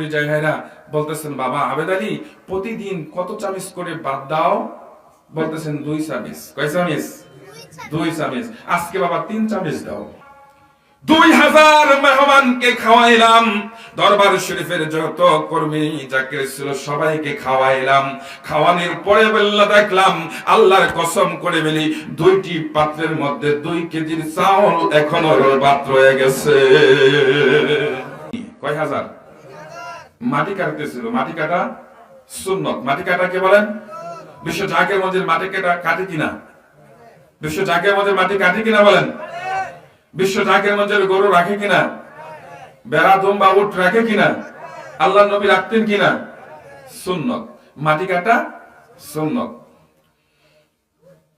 পরিচয় ভাইরা বলতেছেন, বাবা আবেদ আলী প্রতিদিন কত চামিচ করে ভাত দাও? বলতেছেন 2 চামিচ। কয় চামিচ? 2 চামিচ। আজকে বাবা 3 চামিচ দাও। 2000 মেহমানকে খাওয়াইলাম, দরবার শরীফের যত কর্মী জাকির ছিল সবাইকে খাওয়াইলাম। খাওয়ানোর পরে বললা দেখলাম, আল্লাহর কসম করে বলি, 2টি পাত্রের মধ্যে 2 কেজির চাউল এখনো বাদ রয়ে গেছে। কয় হাজার? মাটি কাটতেছিল। মাটি কাটা সুন্নত। মাটি কাটা কে বলেন? বিশ্ব জাকের মধ্যে মাটি কাটে কিনা? বিশ্ব জাকের মধ্যে মাটি কাটে কিনা বলেন? বিশ্ব জাকের মধ্যে গরু রাখে কিনা? বেড়া দুম্বা উট রাখে কিনা? আল্লাহ নবী রাখতেন কিনা? সুন্নত। মাটি কাটা সুন্নত।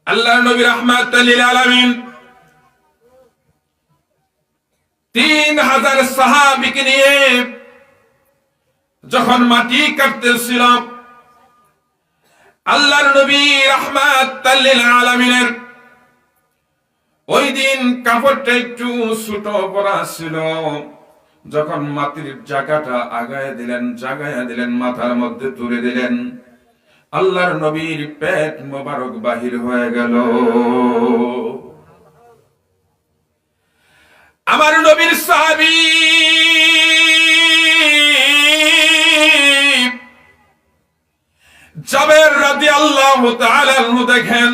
আল্লাহ নবী রাহমাতুল লিল আলামিন 3000 সাহাবীকে নিয়ে যখন মাটি কাটতেছিল, আল্লাহর নবী রাহমাতুল লিল আলামিনের ওই দিন কাপড়টা একটু ছোট পরা ছিল। যখন মাটির জায়গাটা জাগায়া দিলেন, মাথার মধ্যে তুলে দিলেন, আল্লাহর নবীর পেট মোবারক বাহির হয়ে গেল। আমার নবীর সাহাবী জাবের রাদিয়াল্লাহু তাআলা আনহু দেখেন,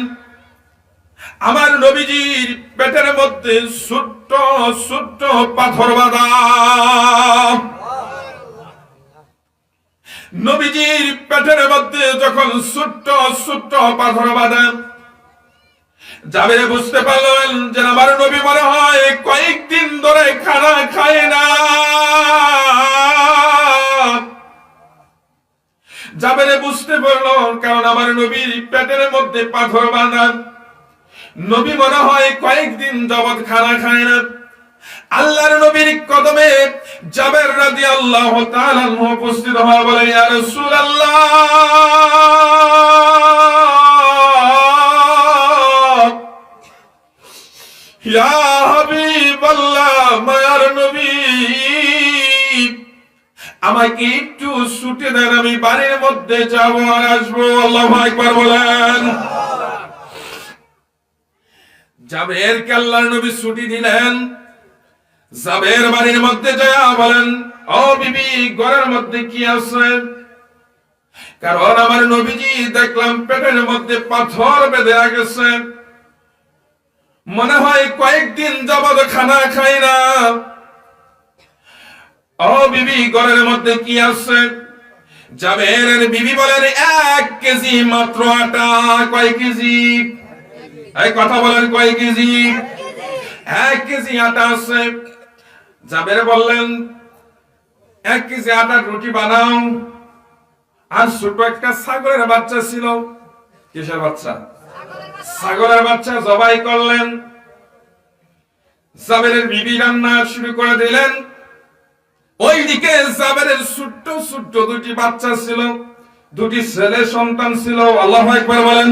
আমার নবীজির পেটের মধ্যে ছোট্ট ছোট্ট পাথর বাঁধা। নবীজির পেটের মধ্যে যখন ছোট্ট ছোট্ট পাথর বাঁধা, জাবের বুঝতে পারলেন যে আমার নবী মনে হয় কয়েকদিন ধরে খানা খায় না। জাবের বুঝতে পারল, কারণ আমার নবীর পেটের মধ্যে পাথর বাঁধা, নবী মনে হয় কয়েকদিন যাবত খানা খায় না। আল্লাহর নবীর কদমে জাবের রাদিয়াল্লাহু তাআলা আনহু উপস্থিত হয়ে বলেন, ইয়া রাসূলুল্লাহ, ইয়া হাবিবাল্লাহ, মায়ার নবী, আমাকে একটু ছুটি দেন, আমি বাড়ির মধ্যে যাব আর আসবো। আল্লাহু আকবার বলেন। জাবেরকে আল্লাহর নবী ছুটি দিলেন। জাবের বাড়ির মধ্যে যায় বলেন, ও বিবি, ঘরের মধ্যে কি আছে? কারণ আমার নবীজি দেখলাম পেটের মধ্যে পাথর বেঁধে গেছে, মনে হয় কয়েকদিন যাবত খানা খাই না। ও বিবি, ঘরের মধ্যে কি আছে? জাবেরের বিবি বলেন, 1 কেজি মাত্র আটা। কয় কেজি? এই কথা বলেন, কয় কেজি? 1 কেজি আটা আছে। জাবের বললেন, 1 কেজি আটার রুটি বানাও। আর ছোট একটা ছাগলের বাচ্চা ছিল। কিসের বাচ্চা? ছাগলের বাচ্চা জবাই করলেন। জাবেরের বিবি রান্না শুরু করে দিলেন। ওইদিকে জাবেরের ছোট্ট ছোট্ট 2টি বাচ্চা ছিল, 2টি ছেলে সন্তান ছিল। আল্লাহু আকবার বলেন।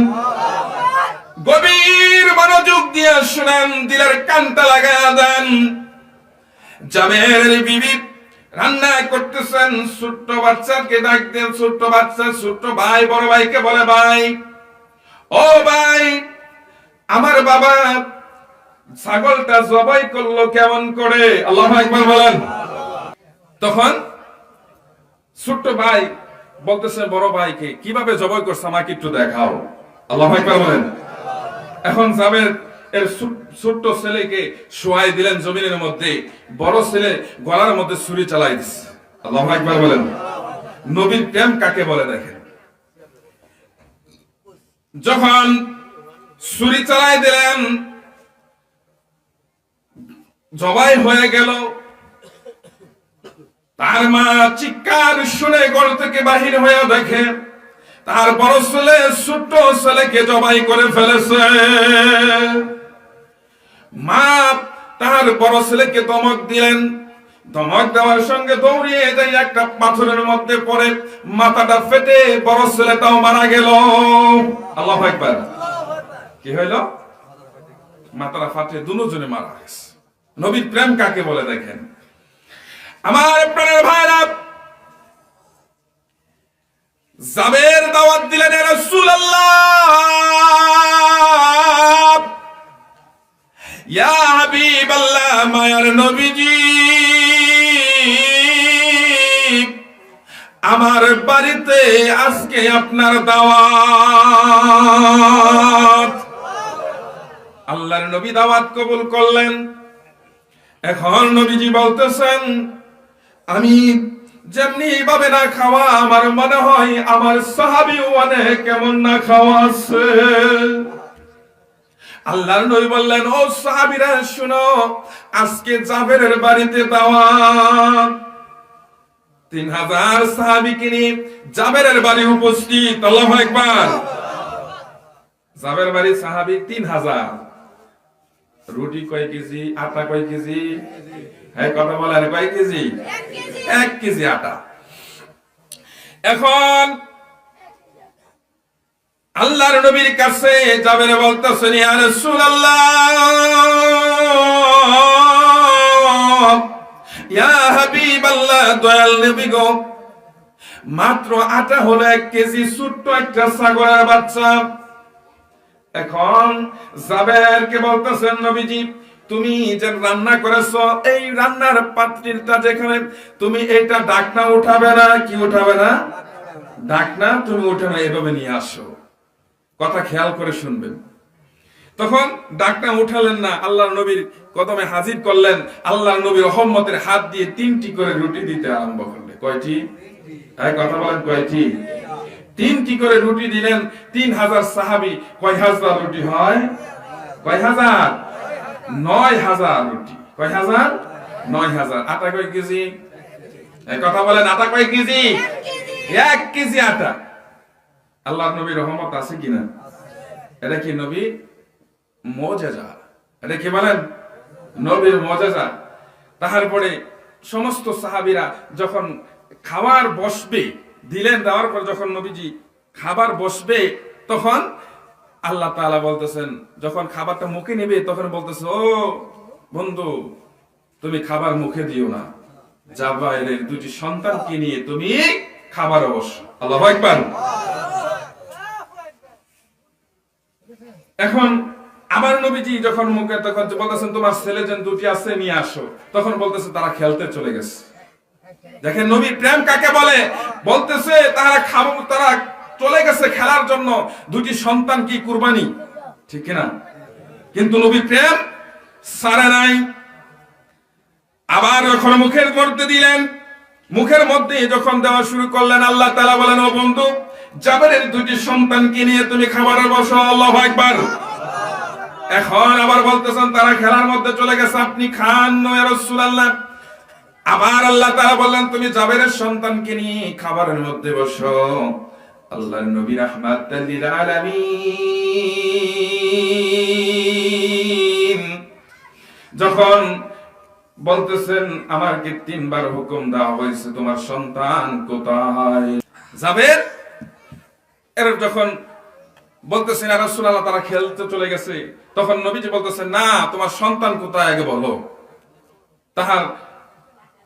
গভীর মনোযোগ দিয়ে শুনেন, দিলের কানটা লাগায়া দেন। জাবেরের বিবি রান্না করতেছেন, ছোট্ট বাচ্চাকে ডাক দেন। ছোট্ট বাচ্চা ছোট্ট ভাই বড় ভাইকে বলে, ভাই, ও ভাই, আমার বাবা ছাগলটা জবাই করলো কেমন করে? আল্লাহু আকবার বলেন। তখন ছোট্ট ভাই বলতেছে বড় ভাইকে, কিভাবে জবাই করছে আমাকে একটু দেখাও। আল্লাহু আকবার বলেন। এখন জাবের এর ছোট্ট ছেলেকে শোয়াই দিলেন জমিনের মধ্যে, বড় ছেলে গলার মধ্যে ছুরি চালাই দিচ্ছে। আল্লাহু আকবার বলেন। নবীর প্রেম কাকে বলে দেখেন। যখন ছুরি চালাই দিলেন, জবাই হয়ে গেল, তার মা চিৎকার শুনে ঘর থেকে বাহির হয়ে দেখে তার বড় ছেলে ছোট্ট ছেলেকে জবাই করে ফেলেছে। মা তার বড় ছেলেকে ধমক দিলেন। ধমক দেওয়ার সঙ্গে দৌড়িয়ে যাই একটা পাথরের মধ্যে পড়ে মাথাটা ফেটে বড় ছেলেটাও মারা গেল। আল্লাহু আকবার। কি হইল? মাথাটা ফাটে দুজনে মারা গেছে। নবীর প্রেম কাকে বলে দেখেন। আমার প্রাণের ভাইরা, জাবের দাওয়াত দিলেন, ইয়া রাসূলুল্লাহ, ইয়া হাবিবাল্লাহ, মায়ার নবীজি, আমার বাড়িতে আজকে আপনার দাওয়াত। আল্লাহর নবী দাওয়াত কবুল করলেন। এখন নবীজি বলতেছেন, আমি যেমনি ভাবে না খাওয়া, আমার মনে হয় আমার সাহাবী অনেক কেমন না খাওয়া আছে। আল্লাহর নবী বললেন, ও সাহাবীরা শুনো, আজকে জাবেরের বাড়িতে দাওয়াত। 3000 সাহাবীকে নিয়ে জাবেরের বাড়ি উপস্থিত। আল্লাহু আকবার। জাবের বাড়ি সাহাবী 3000। রুটি কয় কেজি, আটা কয় কেজি? হ্যাঁ, কথা বলেন, কয় কেজি? 1 কেজি আটা। এখন আল্লাহর নবীর কাছে জাবের বলতেছেন, ইয়া রাসূলুল্লাহ, ইয়া হাবিবাল্লাহ, দয়াল নবী গো, মাত্র আটা হলো 1 কেজি, ছোট্ট একটা ছাগলের বাচ্চা। এখন জাবেরকে বলতেছেন, নবীজি, তুমি যে রান্না করেছো, এই রান্নার পাত্রটা যেখানে, তুমি এটা ঢাকনা উঠাবে না। কি উঠাবে না? ঢাকনা তুমি উঠাবে, এভাবে নিয়ে আসো। কথা খেয়াল করে শুনবেন। তখন ঢাকনা উঠালেন না, আল্লাহর নবীর কদমে হাজির করলেন। আল্লাহর নবী রহমতের হাত দিয়ে 3টি করে রুটি দিতে আরম্ভ করলেন। কয়টি? এই কথা বলেন, কয়টি? 3টি করে রুটি দিলেন। 3000 সাহাবী, কয় হাজার রুটি হয়? কয় হাজার? 9000 রুটি। কয় হাজার? 9000। আটা কয় কেজি? এই কথা বলেন, আটা কয় কেজি? 1 কেজি আটা। আল্লাহর নবীর রহমত আছে কিনা? এটা কি নবী মুজিজা? এটা কি বলেন? নবীর মুজিজা। তারপরে সমস্ত সাহাবীরা যখন খাবার বসবে, দিলেন, দেওয়ার পর যখন নবীজি খাবার বসবে, তখন আল্লাহ তাআলা বলতেছেন, যখন খাবারটা মুখে নেবে তখন বলতেছে, ও বন্ধু, তুমি খাবার মুখে দিও না, জাবাইরের 2টি সন্তানকে নিয়ে তুমি খাবার বসো। আল্লাহু আকবার। এখন আমার নবীজি যখন মুখে, তখন বলতেছেন, তোমার ছেলে যেন 2টি আছে, নিয়ে আসো। তখন বলতেছে, তারা খেলতে চলে গেছে। দেখেন নবীর প্রেম কাকে বলে। বলতেছে তারা চলে গেছে খেলার জন্য। 2টি সন্তান কি কুরবানি? ঠিক কিনা? কিন্তু নবীর প্রেম সারে নাই। আবার যখন মুখের মধ্যে দিলেন, মুখের মধ্যে যখন দেওয়া শুরু করলেন, আল্লাহ তাআলা বলেন, ও বন্ধু, জাবেরের 2টি সন্তানকে নিয়ে তুমি খাবারে বসো। আল্লাহু আকবার। এখন আবার বলতেছেন, তারা খেলার মধ্যে চলে গেছে, আপনি খান ইয়া রাসূলুল্লাহ। আবার আল্লাহ তাআলা বললেন, তুমি জাবেরের সন্তানকে নিয়ে খাবারের মধ্যে বসো। আল্লাহর নবী রাহমাতাল লিল আলামিন যখন বলতেছেন, আমাকে 3বার হুকুম দেওয়া হয়েছে, তোমার সন্তান কোথায়? জাবের এর যখন বলতেছেন, ইয়া রাসূলুল্লাহ, তারা খেলতে চলে গেছে, তখন নবীজি বলতেছেন, না, তোমার সন্তান কোথায় আগে বলো। তাহার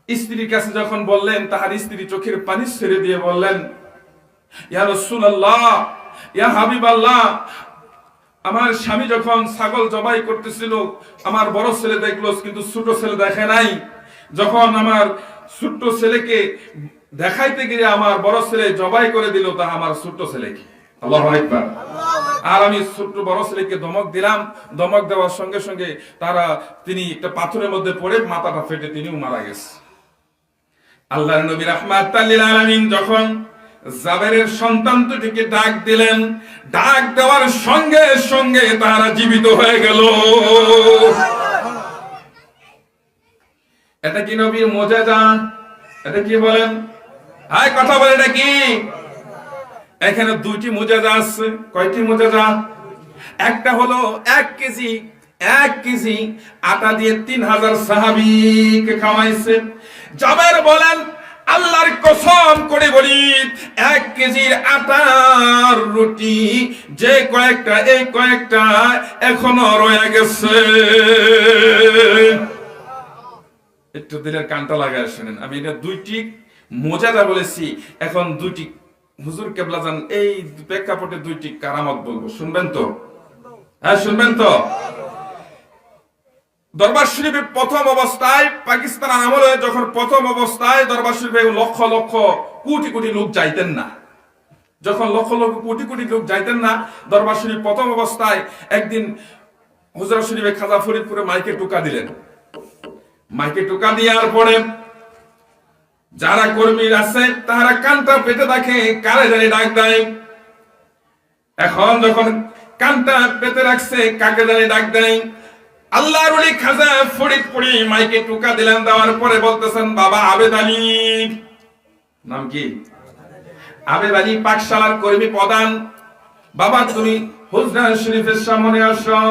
স্ত্রীর কাছে যখন বললেন, তাহার স্ত্রী চোখের পানি ছেড়ে দিয়ে বললেন, ইয়া রাসূলুল্লাহ, ইয়া হাবিবাল্লাহ, আমার স্বামী যখন ছাগল জবাই করতেছিল, আমার বড় ছেলে দেখলো, কিন্তু ছোট ছেলে দেখে নাই। যখন আমার ছোট ছেলেকে দেখাইতে গিয়ে আমার বড় ছেলে জবাই করে দিল, তা আমার ছোট ছেলেকে। আল্লাহু আকবার। আর আমি ছোট বড় ছেলেকে ধমক দিলাম। ধমক দেওয়ার সঙ্গে সঙ্গে তিনি একটা পাথরের মধ্যে পড়ে মাথাটা ফেটে তিনিও মারা গেছে। আল্লাহর নবী রাহমাতাল লিল আলামিন যখন জাবেরের সন্তান দুটিকে ডাক দিলেন, ডাক দেওয়ার সঙ্গে সঙ্গে তারা জীবিত হয়ে গেল। এটা কি নবীর মুজিজা? এটা কি বলেন? আয় কথা বলেন, এটা কি? এখানে 2টি মুজিজা আছে। কয়টি মুজিজা? একটা হলো 1 কেজি আটা দিয়ে 3000 সাহাবীকে খাওয়াইছে। জাবের বলেন, আল্লাহর কসম করে বলি, 1 কেজির আটার রুটি যে কয়েকটা, এই কয়েকটা এখনো রয়ে গেছে। একটু দিলের কানটা লাগায় শুনেন। আমি এটা 2টি মুজিজা বলেছি, এখন 2টি হুজুর কেবলাজান এই প্রেক্ষাপটে দুইটি কারামত বলবো, শুনবেন তো? হ্যাঁ, শুনবেন তো? দরবার শরীফের প্রথম অবস্থায়, পাকিস্তান আমলে যখন প্রথম অবস্থায় দরবার শরীফে লক্ষ লক্ষ কোটি কোটি লোক যাইতেন না, যখন লক্ষ লক্ষ কোটি কোটি লোক যাইতেন না, দরবার শরীফ প্রথম অবস্থায় একদিন হুজরা শরীফে খাজা ফরিদপুরে মাইকে টোকা দিলেন। মাইকে টোকা দেওয়ার পরে যারা কর্মী আছে তারা কানটা পেতে দেখে কারে জানি ডাক দেয়। এখন যখন কানটা পেতে রাখছে, কাকে জানি ডাক দেয়, আল্লাহর ওলি খাজা ফরিদপুরি মাইকে টোকা দিলেন। দেওয়ার পরে বলতেছেন, বাবা আবেদ আলী, নাম কি? আবেদ আলী পাকশালার কর্মী প্রধান, বাবা তুমি হুজরা শরীফের সামনে আসো।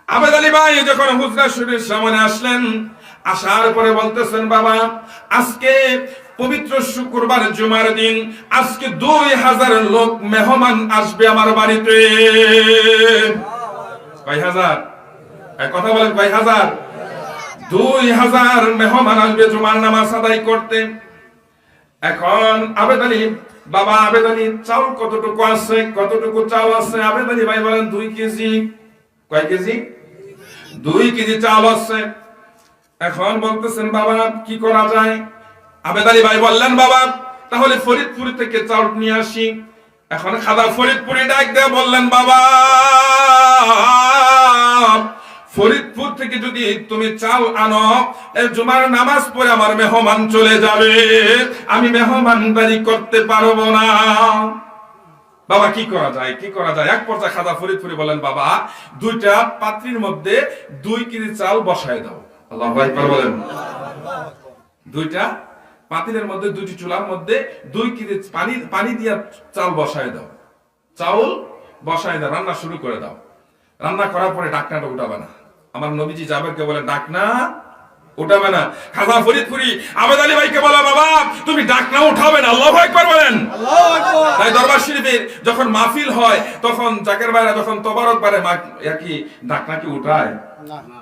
আবেদ আলী ভাই যখন হুজরা শরীফের সামনে আসলেন, আসার পরে বলতেছেন, বাবা আজকে পবিত্র শুক্রবার জুমার দিন, আজকে 2000 লোক মেহমান আসবে আমার বাড়িতে। কয় হাজার? কথা বলেন, কয় হাজার? 2000 মেহমান আসবে জুমার নামাজ আদায় করতে। এখন আবেদ আলী, বাবা আবেদ আলী চাউল কতটুকু আছে, কতটুকু চাউল আছে? আবেদ আলী ভাই বলেন 2 কেজি। কয় কেজি? 2 কেজি চাউল আছে। এখন বলতেছেন, বাবা কি করা যায়? আবেদ আলী ভাই বললেন, বাবা তাহলে ফরিদপুর থেকে চাউল নিয়ে আসি। এখন খাজা ফরিদপুরি ডাক দিয়ে বললেন, বাবা ফরিদপুর থেকে যদি তুমি চাল আনো, জুমার নামাজ পড়ে আমার মেহমান চলে যাবে, আমি মেহমানদারি করতে পারবো না। বাবা কি করা যায়, কি করা যায়? এক পর্যায়ে খাজা ফরিদপুরি বলেন, বাবা 2টা পাত্রীর মধ্যে 2 কেজি চাল বসায় দাও। আল্লাহু আকবার বলেন। 2টা পাতিলের মধ্যে, 2টি চুলার মধ্যে 2 কেজি পানি দিয়া চাল বসায় দাও। চাউল বসায় দাও, রান্না শুরু করে দাও। রান্না করার পরে ডাকনাটা উঠাবে না। আমার নবীজি জাবেরকে বলে, ডাকনা উঠাবে না। খাজা ফরিদপুরি আবেদ আলী ভাইকে বলে, বাবা তুমি ডাকনা উঠাবে না। আল্লাহু আকবার বলেন। আল্লাহু আকবার। তাই দরবার শরীফে যখন মাহফিল হয়, তখন জাকের ভাইরা যখন তবারক বারে কি ডাকনা কি উঠায়?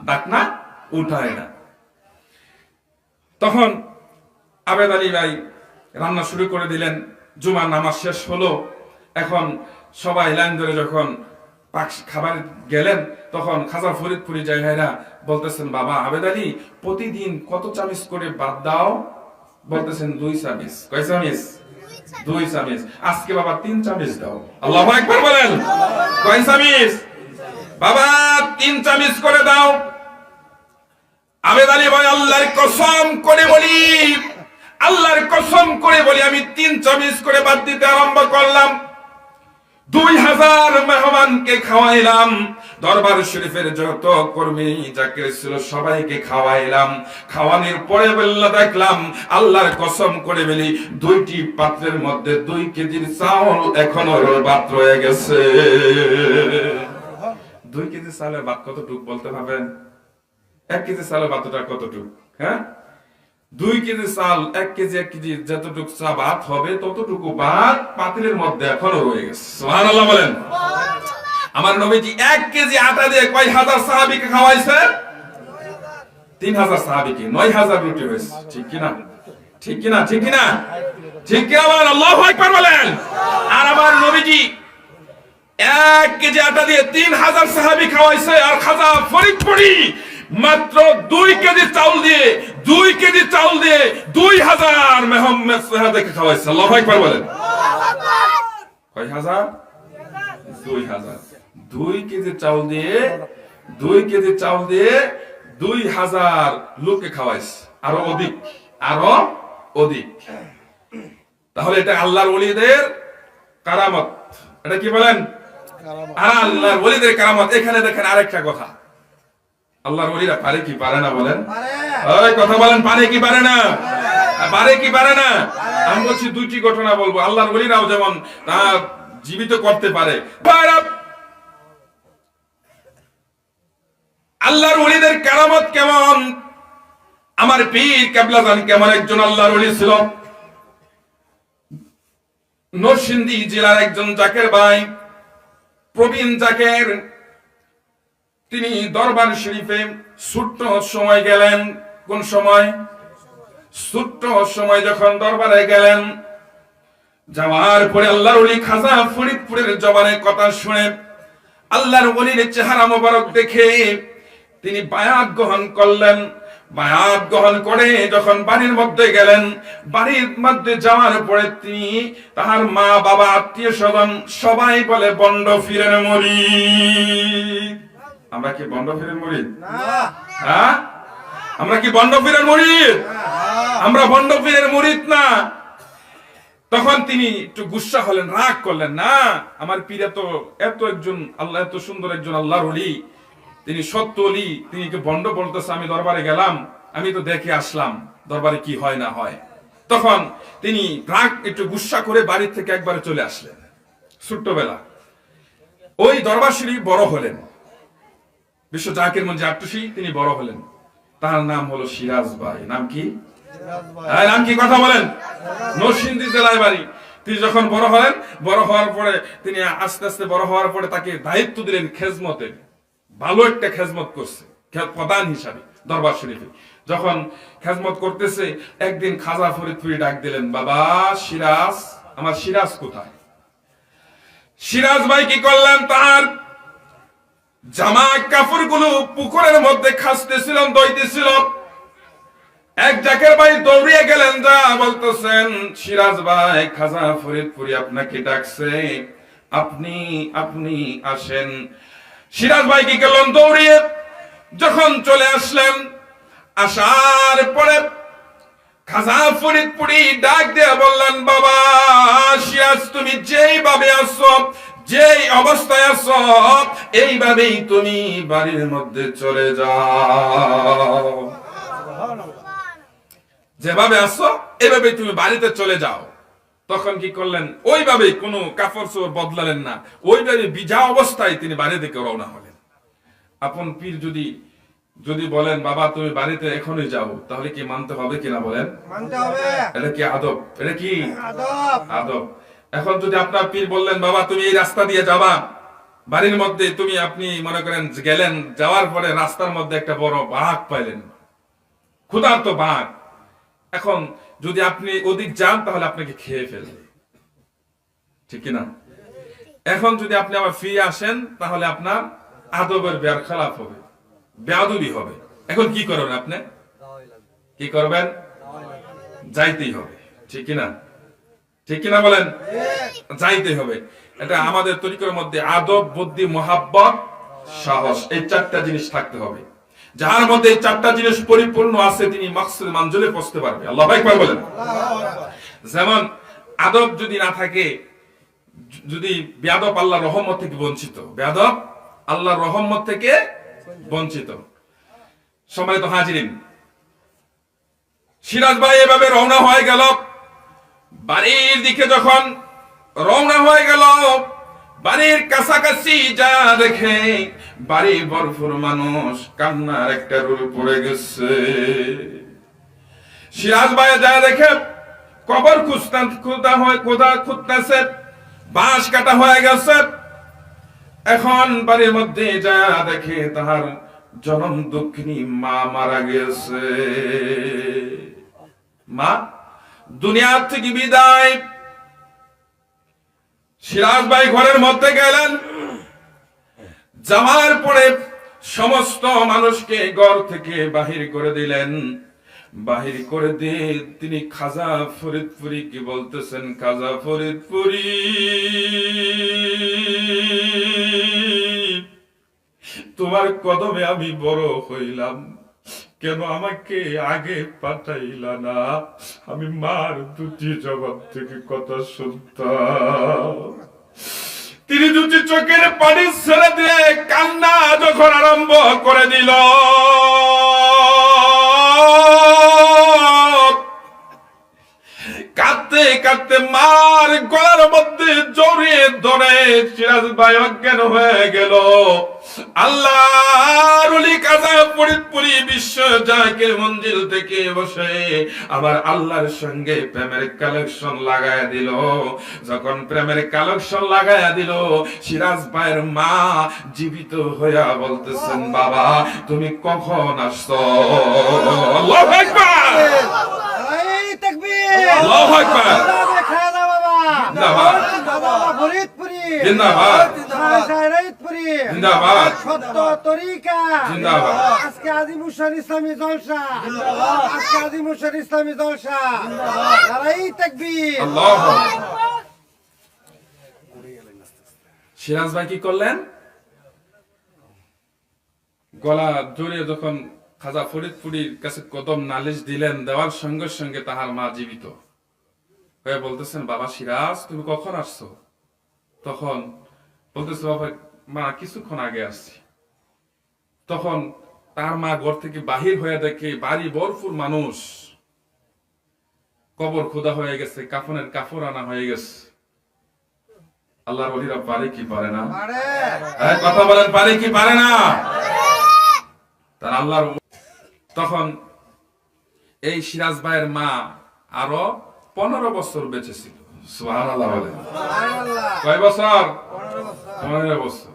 ডাকনা উঠায় না। তখন আবেদ আলী ভাই রান্না শুরু করে দিলেন। জুমার নামাজ শেষ হলো। এখন সবাই লাইন ধরে যখন খাবার গেলেন, তখন খাজা ফরিদপুরি জায়গায়রা বলতেছেন, বাবা আবেদ আলী প্রতিদিন কত চামিচ করে বাদ দাও? বলতেছেন 2 চামিচ। কয় চামিচ? 2 চামিচ। আজকে বাবা 3 চামিচ দাও। আল্লাহু আকবার বলেন। কয় চামিচ? বাবা 3 চামিচ করে দাও। আবেদ আলী ভাই আল্লাহর কসম করে বলি, আল্লাহর কসম করে বলি, আমি 3 চামিচ করে বাদ দিতে আরম্ভ করলাম। 2000 মেহমানকে খাওয়াইলাম। দরবার শরীফের যত কর্মী জাকির ছিল সবাইকে খাওয়াইলাম। খাওয়ানোর পরে বললা দেখলাম, আল্লাহর কসম করে বলি, 2টি পাত্রের মধ্যে 2 কেজির চাউল এখনো বাদ রয়ে গেছে। 2 কেজি চালের ভাত কতটুক বলতে পারবেন? 1 কেজি চালের ভাতটা কতটুক? হ্যাঁ, 2 কেজি চাল, 1 কেজি 1 কেজি যতটুকু চা ভাত হবে ততটুকু ভাত পাতিলের মধ্যে এখনো রয়ে গেছে। সুবহানাল্লাহ বলেন। আমার নবীজি 1 কেজি আটা দিয়ে কয় হাজার সাহাবীকে খাওয়াইছে? 3000 সাহাবীকে 9000 রুটি হয়েছে। ঠিক কি না? ঠিক কি না? ঠিক কি না? ঠিক কি বলেন? আল্লাহু আকবার বলেন। আর আমার নবীজি 1 কেজি আটা দিয়ে 3000 সাহাবী খাওয়াইছে। আর খাজা ফরিদপুরি মাত্র 2 কেজি চাউল দিয়ে 2000 মেহমান সাহাবাকে খাওয়াইছে। আল্লাহু আকবার বলেন। কয় হাজার? 2000। 2 কেজি চাউল দিয়ে 2000 লোককে খাওয়াইছে। আরো অধিক। তাহলে এটা আল্লাহর ওলিদের কারামত। এটা কি বলেন? আর আল্লাহর ওলিদের কারামত। এখানে দেখেন আরেকটা কথা, আল্লাহর ওলিরা পারে কি পারে না বলেন? ওই কথা বলেন, পারে কি পারে না? পারে কি পারে না? আমি বলছি 2টি ঘটনা বলবো। আল্লাহর ওলিরাও যেমন তা জীবিত করতে পারে। আল্লাহর ওলিদের কারামত কেমন? আমার পীর কেবলাজান কেমন একজন আল্লাহর ওলি ছিল। নরসিংদী জেলার একজন জাকের ভাই, প্রবীণ জাকের, তিনি দরবার শরীফে ছোট্ট সময় গেলেন। কোন সময়? ছোট্ট সময় যখন দরবারে গেলেন, যাওয়ার পরে আল্লাহর ওলি খাজা ফরিদপুরের জবানের কথা শুনে, আল্লাহর ওলির চেহারা মোবারক দেখে তিনি বায়াত গ্রহণ করলেন। বায়াত গ্রহণ করে যখন বাড়ির মধ্যে গেলেন, বাড়ির মধ্যে যাওয়ার পরে তিনি তাহার মা বাবা আত্মীয় স্বজন সবাই বলে বন্ড ফিরের মুরিদ। আমরা কি বন্ড ফিরের মুরিদ? হ্যাঁ, আমরা কি বন্ড ফিরের মুরিদ? আমরা বন্ড ফিরের মুরিদ না। তখন তিনি একটু গুসা হলেন, রাগ করলেন, না আমার পীর এত একজন আল্লাহ, এত সুন্দর একজন আল্লাহর ওলি, তিনি সত্য ওলি, তিনি কি বন্ড বলতেছে? আমি দরবারে গেলাম, আমি তো দেখে আসলাম দরবারে কি হয় না হয়। তখন তিনি রাগ একটু গুসা করে বাড়ি থেকে একবারে চলে আসলেন। ছোট্টবেলা ওই দরবার শরীফ বড় হলেন, বিশ্ব জাকির মঞ্জে আট্টুসি তিনি বড় হলেন। তার নাম হলো সিরাজ ভাই। নাম কি? নাম কি? কথা বলেন। নরসিংদী জেলায় বাড়ি। তিনি যখন বড় হলেন, বড় হওয়ার পরে তিনি আস্তে আস্তে বড় হওয়ার পরে তাকে দায়িত্ব দিলেন খেজমতের। ভালো একটা খেজমত করছে প্রধান হিসাবে দরবার শরীফে। যখন খেজমত করতেছে, একদিন খাজা ফরিদপুরি ডাক দিলেন, বাবা সিরাজ, আমার সিরাজ কোথায়? সিরাজ ভাই কি করলেন, তার জামা কাপড় গুলো পুকুরের মধ্যে খাসতেছিল, দইতেছিল। এক জাকের ভাই দৌড়িয়ে গেলেন, যা বলতেছেন, সিরাজ ভাই খাজা ফরিদপুরি আপনাকে ডাকছে, আপনি আসেন। সিরাজ ভাই কি করলেন, দৌড়িয়ে যখন চলে আসলেন, আসার পরে খাজা ফরিদপুরি ডাক দিয়ে বললেন, বাবা সিরাজ, তুমি যেইভাবে আসছো, যেই অবস্থায় আছো, এইভাবেই তুমি বাড়ির মধ্যে চলে যাও। যেভাবে আসো এভাবে তুমি বাড়িতে চলে যাও। তখন কি করলেন, ওইভাবে কোনো কাপড় চোপড় বদলালেন না, ওইভাবে বিজা অবস্থায় তিনি বাড়ি থেকে রওনা হলেন। আপন পীর যদি বলেন, বাবা তুমি বাড়িতে এখনই যাও, তাহলে কি মানতে হবে কিনা বলেন? মানতে হবে। এটা কি আদব? এটা কি আদব? এখন যদি আপনার পীর বললেন, বাবা তুমি এই রাস্তা দিয়ে যাবা, বাড়ির মধ্যে আপনি মনে করেন গেলেন, যাওয়ার পরে রাস্তার মধ্যে একটা বড় বাঘ পাইলেন, ক্ষুধার্ত বাঘ। এখন যদি আপনি ওদিক যান, তাহলে আপনাকে খেয়ে ফেলবে, ঠিক কিনা? এখন যদি আপনি আবার ফিরে আসেন, তাহলে আপনার আদবের বেরখালাপ হবে, বেয়াদবি হবে। এখন কি করবেন? আপনি কি করবেন? যাইতেই হবে, ঠিক কিনা? ঠিক কিনা বলেন? যাইতে হবে। এটা আমাদের তরিকার মধ্যে আদব, বুদ্ধি, মুহাব্বত, সাহস, এই চারটা জিনিস থাকতে হবে। যার মধ্যে এই চারটা জিনিস পরিপূর্ণ আছে, তিনি মাকসুদ মানজুলে পৌঁছতে পারবে। আল্লাহু আকবার বলেন। যেমন আদব যদি না থাকে, যদি বেয়াদব আল্লাহর রহমত থেকে বঞ্চিত, বেয়াদব আল্লাহর রহমত থেকে বঞ্চিত। সম্মানিত হাজিরিন, সিরাজ ভাই এভাবে রওনা হয়ে গেল। বাড়ির দিকে যখন রওনা হয়ে গেল, বাড়ির কাছাকাছি যা দেখে বাড়ি ভরপুর মানুষ, কান্নার একটা রোল পড়ে গেছে। সিরাজ ভাই যা দেখে কবর খুঁজতেছে, বাঁশ কাটা হয়ে গেছে। এখন বাড়ির মধ্যে যা দেখে তাহার জনম দুঃখিনী মা মারা গেছে। মা দুনিয়ার থেকে বিদায়। সিরাজ ভাই ঘরের মধ্যে গেলেন, যাওয়ার পরে সমস্ত মানুষকে ঘর থেকে বাহির করে দিলেন। বাহির করে দিয়ে তিনি খাজা ফরিদপুরি কি বলতেছেন, খাজা ফরিদপুরি তোমার কদমে আমি বড় হইলাম, কেন আমাকে আগে পাঠাইলা না? আমি মার দুটি জবাব থেকে কথা শুনতাম। তিনি দুটি চোখের পানি ছেড়ে দিয়ে কান্না যখন আরম্ভ করে দিল, কাঁদতে কাঁদতে মার গলার মধ্যে জড়িয়ে ধরে সিরাজ ভাই অজ্ঞান হয়ে গেল। আল্লাহর ওলি খাজা ফরিদপুরি বিশ্ব জাকির মঞ্জিল থেকে বসে আবার আল্লাহর সঙ্গে প্রেমের কালেকশন লাগায়া দিল। যখন প্রেমের কালেকশন লাগায়া দিল, সিরাজ ভাইয়ের মা জীবিত হইয়া বলতেছেন, বাবা তুমি কখন আসছো? আল্লাহু আকবার, আল্লাহু আকবার। জিন্দাবাদ শাহজাহানপুরি জিন্দাবাদ সত্য তরিকা জিন্দাবাদ আজকে আজিমুসান ইসলামী জলসা আজকে আজিমুসান ইসলামী জলসা নারাই তাকবীর আল্লাহু আকবার। সিরাজ ভাই কি করলেন? গলা জড়িয়ে যখন খাজা ফরিদপুরীর কাছে কদম নালিশ দিলেন, দেওয়ার সঙ্গে সঙ্গে তাহার মা জীবিত হয়ে বলতেছেন, বাবা সিরাজ তুমি কখন আসছো? তখন বলতেছে, বাবা মা কিছুক্ষণ আগে আসছি। তখন তার মা ঘর থেকে বাহির হয়ে দেখে বাড়ি ভরপুর মানুষ, কবর খোদা হয়ে গেছে, কাফনের কাপড় আনা হয়ে গেছে। আল্লাহর ওলিরা পারে কি পারে না? কথা বলেন, পারে কি পারে না? তার আল্লাহর। তখন এই সিরাজ ভাইয়ের মা আরো 15 বছর বেঁচে ছিল। সুবহানাল্লাহ বলেন। কয় বছর? 15 বছর।